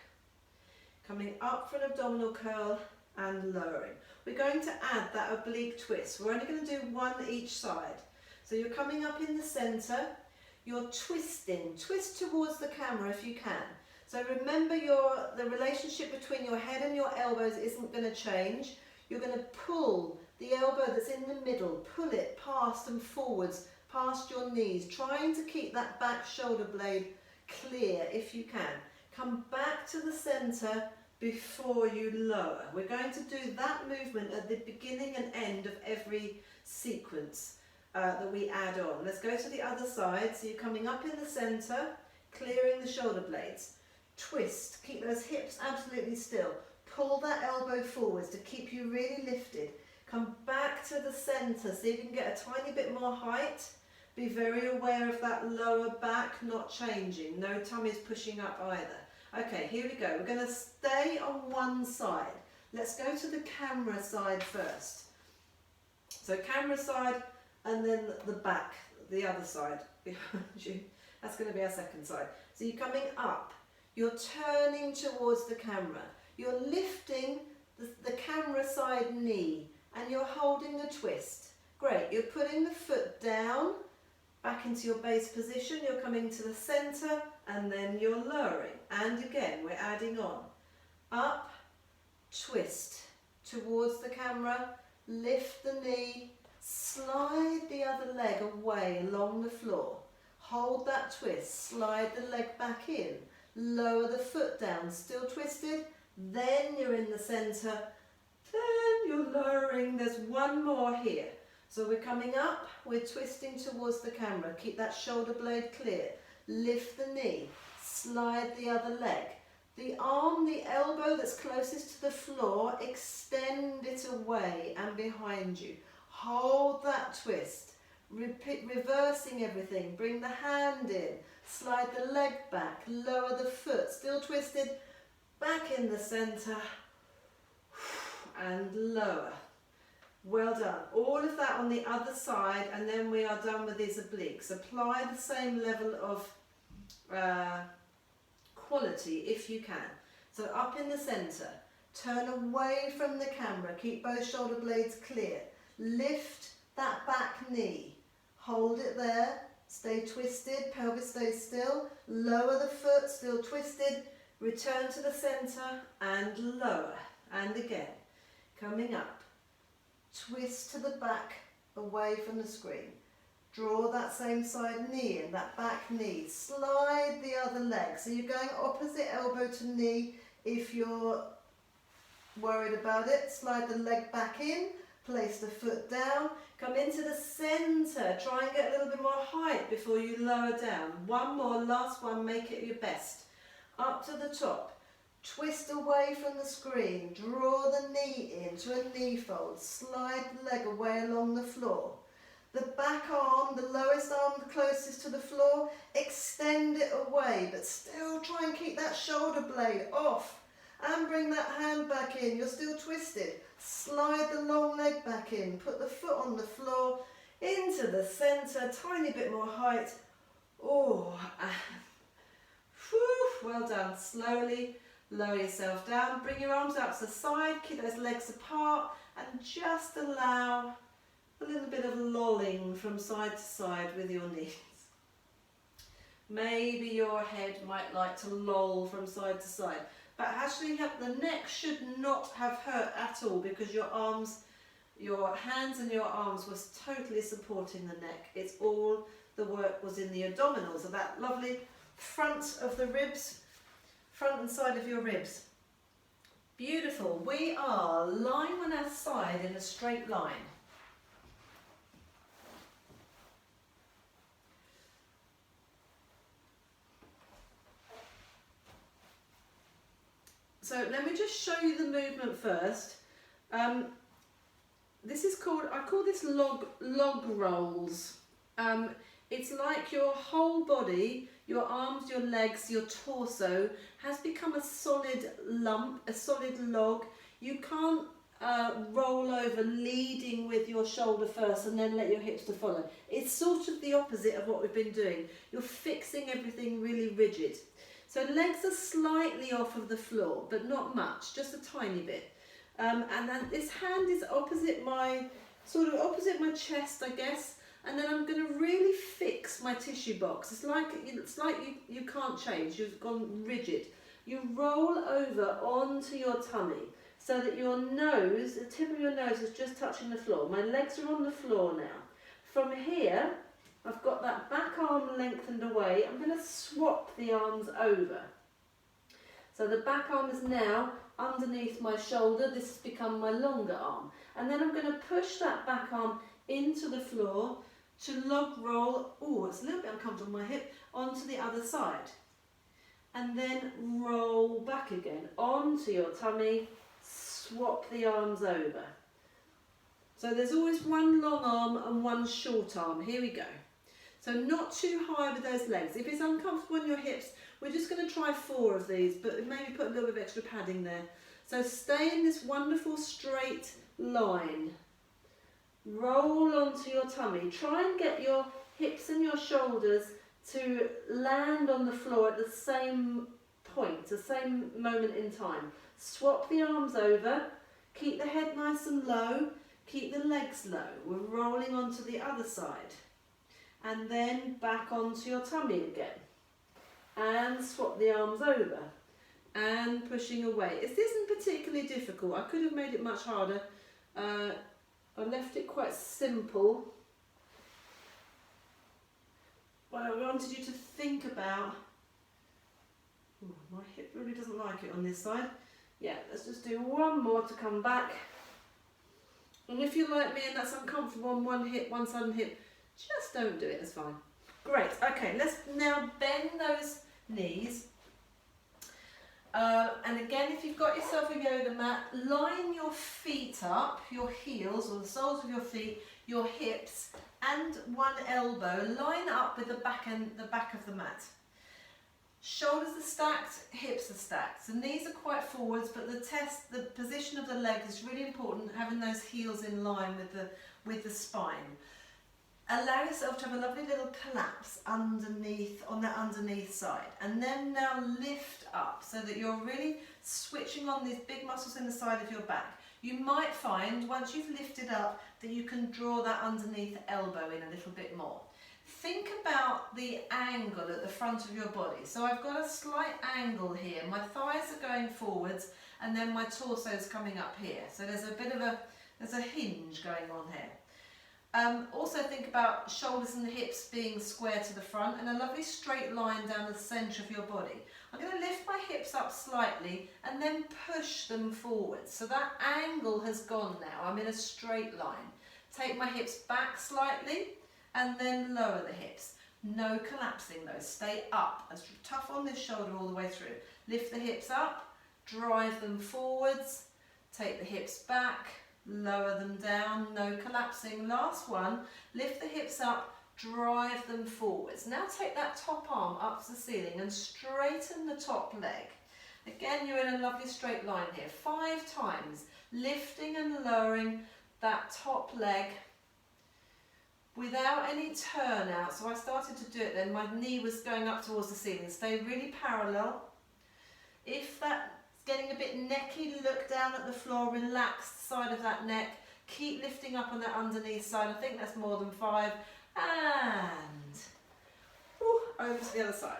B: Coming up for an abdominal curl and lowering. We're going to add that oblique twist. We're only going to do one each side. So you're coming up in the centre. You're twisting. Twist towards the camera if you can. So remember the relationship between your head and your elbows isn't going to change. You're going to pull the elbow that's in the middle, pull it past and forwards, past your knees, trying to keep that back shoulder blade clear if you can. Come back to the centre before you lower. We're going to do that movement at the beginning and end of every sequence that we add on. Let's go to the other side. So you're coming up in the centre, clearing the shoulder blades. Twist, keep those hips absolutely still. Pull that elbow forwards to keep you really lifted. Come back to the centre, see if you can get a tiny bit more height. Be very aware of that lower back not changing. No tummies pushing up either. Okay, here we go. We're going to stay on one side. Let's go to the camera side first. So camera side, and then the back, the other side behind you. That's going to be our second side. So you're coming up. You're turning towards the camera. You're lifting the camera side knee, and you're holding the twist. Great. You're putting the foot down, back into your base position. You're coming to the centre, and then you're lowering. And again, we're adding on. Up, twist towards the camera, lift the knee, slide the other leg away along the floor. Hold that twist, slide the leg back in, lower the foot down, still twisted, then you're in the centre, then you're lowering. There's one more here. So we're coming up, we're twisting towards the camera, keep that shoulder blade clear, lift the knee, slide the other leg. The arm, the elbow that's closest to the floor, extend it away and behind you. Hold that twist, reversing everything, bring the hand in, slide the leg back, lower the foot, still twisted, back in the centre, and lower. Well done. All of that on the other side, and then we are done with these obliques. Apply the same level of quality if you can. So up in the centre, turn away from the camera, keep both shoulder blades clear. Lift that back knee, hold it there, Stay twisted, pelvis stays still. Lower the foot, still twisted. Return to the centre and lower. And again, coming up. Twist to the back, away from the screen. Draw that same side knee in, that back knee. Slide the other leg. So you're going opposite elbow to knee if you're worried about it. Slide the leg back in, place the foot down, come into the centre. Try and get a little bit more height before you lower down. One more, last one, make it your best. Up to the top. Twist away from the screen. Draw the knee into a knee fold. Slide the leg away along the floor. The back arm, the lowest arm closest to the floor, extend it away, but still try and keep that shoulder blade off. And bring that hand back in. You're still twisted. Slide the long leg back in. Put the foot on the floor. Into the centre. Tiny bit more height. Oh, whew, well done. Slowly lower yourself down. Bring your arms out to the side. Keep those legs apart. And just allow a little bit of lolling from side to side with your knees. Maybe your head might like to loll from side to side. But actually the neck should not have hurt at all because your arms, your hands and your arms was totally supporting the neck. It's all the work was in the abdominals, so that lovely front of the ribs, front and side of your ribs. Beautiful. We are lying on our side in a straight line. So let me just show you the movement first. This is called, I call this log rolls. It's like your whole body, your arms, your legs, your torso has become a solid lump, a solid log. You can't roll over leading with your shoulder first and then let your hips to follow. It's sort of the opposite of what we've been doing. You're fixing everything really rigid. So legs are slightly off of the floor, but not much, just a tiny bit. And then this hand is opposite my, sort of opposite my chest, I guess. And then I'm going to really fix my tissue box. It's like you can't change, you've gone rigid. You roll over onto your tummy so that your nose, the tip of your nose is just touching the floor. My legs are on the floor now. From here, I've got that back arm lengthened away. I'm going to swap the arms over. So the back arm is now underneath my shoulder. This has become my longer arm. And then I'm going to push that back arm into the floor to log roll. Oh, it's a little bit uncomfortable on my hip. Onto the other side. And then roll back again onto your tummy. Swap the arms over. So there's always one long arm and one short arm. Here we go. So not too high with those legs. If it's uncomfortable in your hips, we're just going to try 4 of these, but maybe put a little bit of extra padding there. So stay in this wonderful straight line. Roll onto your tummy. Try and get your hips and your shoulders to land on the floor at the same point, the same moment in time. Swap the arms over. Keep the head nice and low. Keep the legs low. We're rolling onto the other side. And then back onto your tummy again. And swap the arms over. And pushing away. This isn't particularly difficult. I could have made it much harder. I left it quite simple. But I wanted you to think about... Ooh, my hip really doesn't like it on this side. Yeah, let's just do one more to come back. And if you're like me and that's uncomfortable on one hip, one side of the hip, just don't do it, it's fine. Great, okay, let's now bend those knees. And again, if you've got yourself a yoga mat, line your feet up, your heels or the soles of your feet, your hips and one elbow, line up with the back of the mat. Shoulders are stacked, hips are stacked. The knees are quite forwards, but the position of the leg is really important, having those heels in line with the spine. Allow yourself to have a lovely little collapse underneath, on that underneath side. And then now lift up so that you're really switching on these big muscles in the side of your back. You might find, once you've lifted up, that you can draw that underneath elbow in a little bit more. think about the angle at the front of your body. So I've got a slight angle here. My thighs are going forwards and then my torso is coming up here. So there's a bit of there's a hinge going on here. Also think about shoulders and hips being square to the front and a lovely straight line down the centre of your body. I'm going to lift my hips up slightly and then push them forwards. So that angle has gone now. I'm in a straight line. Take my hips back slightly and then lower the hips. No collapsing though. Stay up. As tough on this shoulder all the way through. Lift the hips up, drive them forwards, take the hips back, lower them down, no collapsing. Last one, lift the hips up, drive them forwards. Now take that top arm up to the ceiling and straighten the top leg. Again, you're in a lovely straight line here. 5 times, lifting and lowering that top leg without any turn out. So I started to do it then, my knee was going up towards the ceiling. Stay really parallel. If that's getting a bit necky, look down at the floor, relax the side of that neck, keep lifting up on that underneath side. I think that's more than 5. And over to the other side.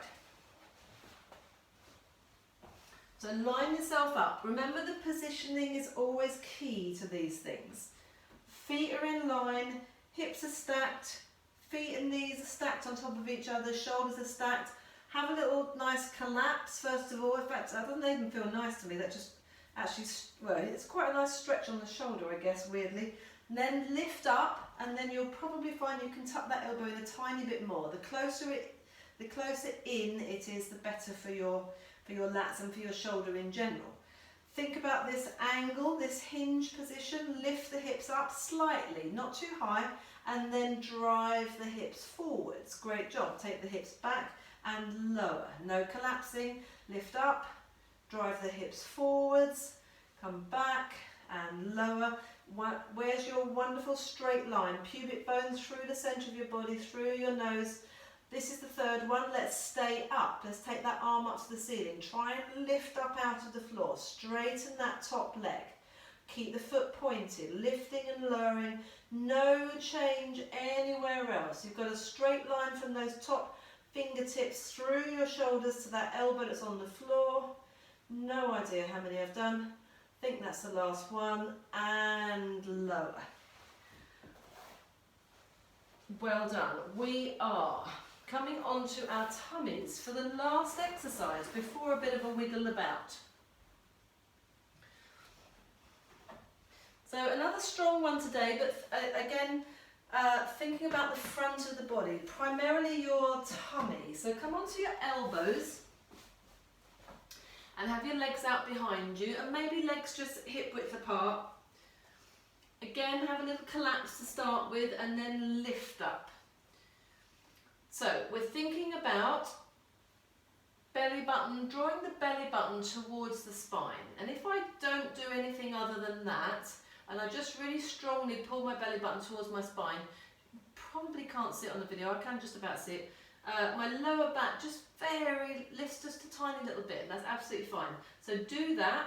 B: So line yourself up. Remember, the positioning is always key to these things. Feet are in line, hips are stacked, feet and knees are stacked on top of each other, shoulders are stacked. Have a little nice collapse first of all. In fact, that doesn't even feel nice to me. That just actually, well, it's quite a nice stretch on the shoulder, I guess, weirdly. And then lift up, and then you'll probably find you can tuck that elbow in a tiny bit more. The closer in it is, the better for your lats and for your shoulder in general. Think about this angle, this hinge position. Lift the hips up slightly, not too high, and then drive the hips forwards. Great job. Take the hips back and lower. No collapsing. Lift up, drive the hips forwards, come back and lower. Where's your wonderful straight line? Pubic bones through the centre of your body, through your nose. This is the third one. Let's stay up. Let's take that arm up to the ceiling. Try and lift up out of the floor. Straighten that top leg. Keep the foot pointed, lifting and lowering. No change anywhere else. You've got a straight line from those top fingertips through your shoulders to that elbow that's on the floor. No idea how many I've done. I think that's the last one. And lower. Well done. We are coming on to our tummies for the last exercise before a bit of a wiggle about. So another strong one today, but again, thinking about the front of the body, primarily your tummy. So come onto your elbows and have your legs out behind you, and maybe legs just hip width apart. Again, have a little collapse to start with and then lift up. So we're thinking about belly button, drawing the belly button towards the spine. And if I don't do anything other than that, and I just really strongly pull my belly button towards my spine, you probably can't see it on the video, I can just about see it. My lower back just lifts just a tiny little bit, and that's absolutely fine. So do that,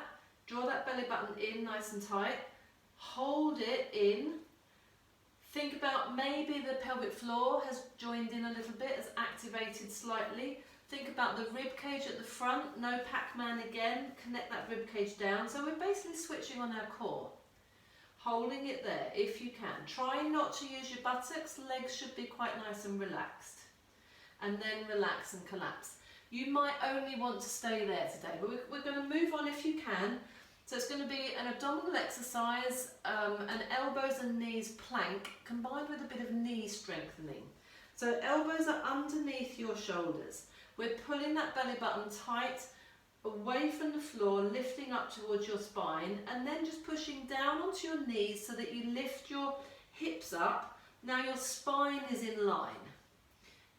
B: draw that belly button in nice and tight, hold it in. Think about maybe the pelvic floor has joined in a little bit, has activated slightly. Think about the rib cage at the front, no Pac-Man again, connect that rib cage down. So we're basically switching on our core. Holding it there if you can. Try not to use your buttocks, legs should be quite nice and relaxed. And then relax and collapse. You might only want to stay there today, but we're going to move on if you can. So it's going to be an abdominal exercise, an elbows and knees plank combined with a bit of knee strengthening. So elbows are underneath your shoulders. We're pulling that belly button tight away from the floor, lifting up towards your spine, and then just pushing down onto your knees so that you lift your hips up. Now your spine is in line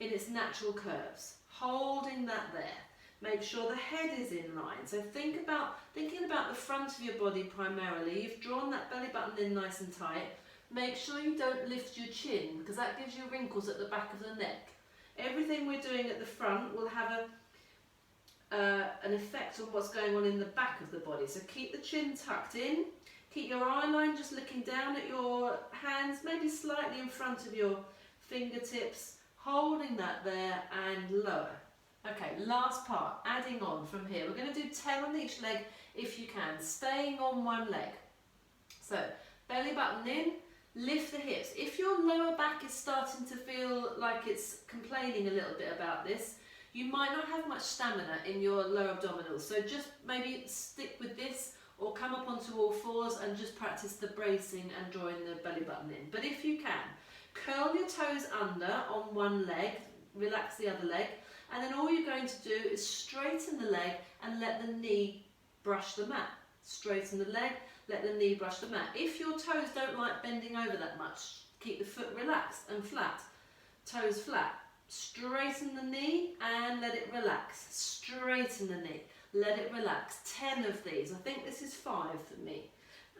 B: in its natural curves. Holding that there. Make sure the head is in line. So thinking about the front of your body primarily. You've drawn that belly button in nice and tight. Make sure you don't lift your chin, because that gives you wrinkles at the back of the neck. Everything we're doing at the front will have an effect on what's going on in the back of the body. So keep the chin tucked in. Keep your eye line just looking down at your hands, maybe slightly in front of your fingertips.
A: holding that there and lower. Okay, last part, adding on from here. We're going to do 10 on each leg if you can, staying on one leg. So, belly button in, lift the hips. If your lower back is starting to feel like it's complaining a little bit about this, you might not have much stamina in your lower abdominals. So just maybe stick with this or come up onto all fours and just practice the bracing and drawing the belly button in. But if you can, curl your toes under on one leg, relax the other leg, and then all you're going to do is straighten the leg and let the knee brush the mat. Straighten the leg, let the knee brush the mat. If your toes don't like bending over that much, keep the foot relaxed and flat, toes flat. Straighten the knee and let it relax. Straighten the knee, let it relax. 10 of these. I think this is 5 for me.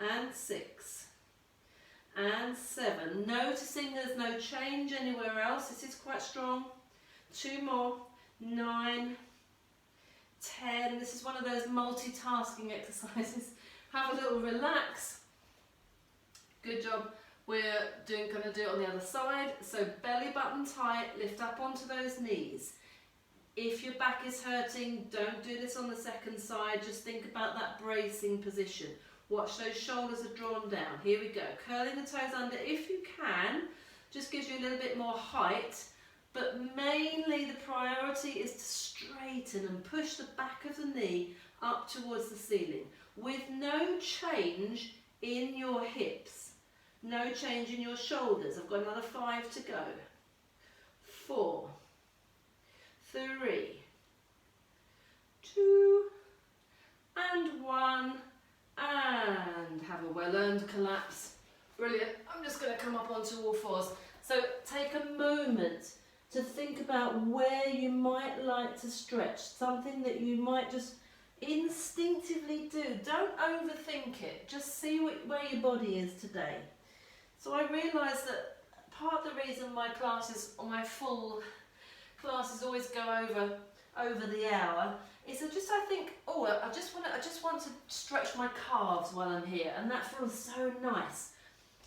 A: And 6. And 7. Noticing there's no change anywhere else. This is quite strong. 2 more. 9. 10. This is one of those multitasking exercises. Have a little relax. Good job. We're going to do it on the other side. So belly button tight, lift up onto those knees. If your back is hurting, don't do this on the second side. Just think about that bracing position. Watch those shoulders are drawn down. Here we go. Curling the toes under if you can. Just gives you a little bit more height. But mainly the priority is to straighten and push the back of the knee up towards the ceiling with no change in your hips. No change in your shoulders. I've got another 5 to go. 4, 3, 2, and 1, and have a well-earned collapse. Brilliant. I'm just going to come up onto all fours. So take a moment to think about where you might like to stretch, something that you might just instinctively do. Don't overthink it. Just see where your body is today. So I realised that part of the reason my classes, or my full classes, always go over the hour is I think, oh, I just want to stretch my calves while I'm here, and that feels so nice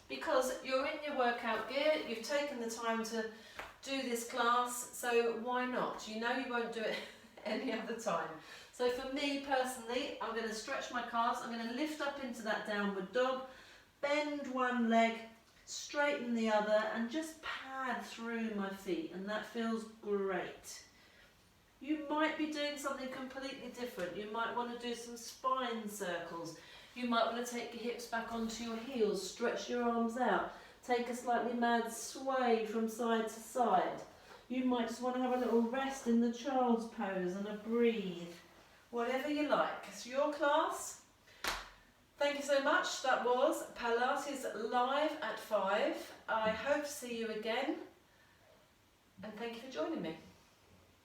A: because you're in your workout gear, you've taken the time to do this class, so why not? You know you won't do it any other time. So for me personally, I'm going to stretch my calves, I'm going to lift up into that downward dog, bend one leg, straighten the other, and just pad through my feet, and that feels great. You might be doing something completely different. You might want to do some spine circles. You might want to take your hips back onto your heels, stretch your arms out, take a slightly mad sway from side to side. You might just want to have a little rest in the child's pose and a breathe. Whatever you like. It's your class. Thank you so much. That was Pilates live at 5. I hope to see you again, and thank you for joining me.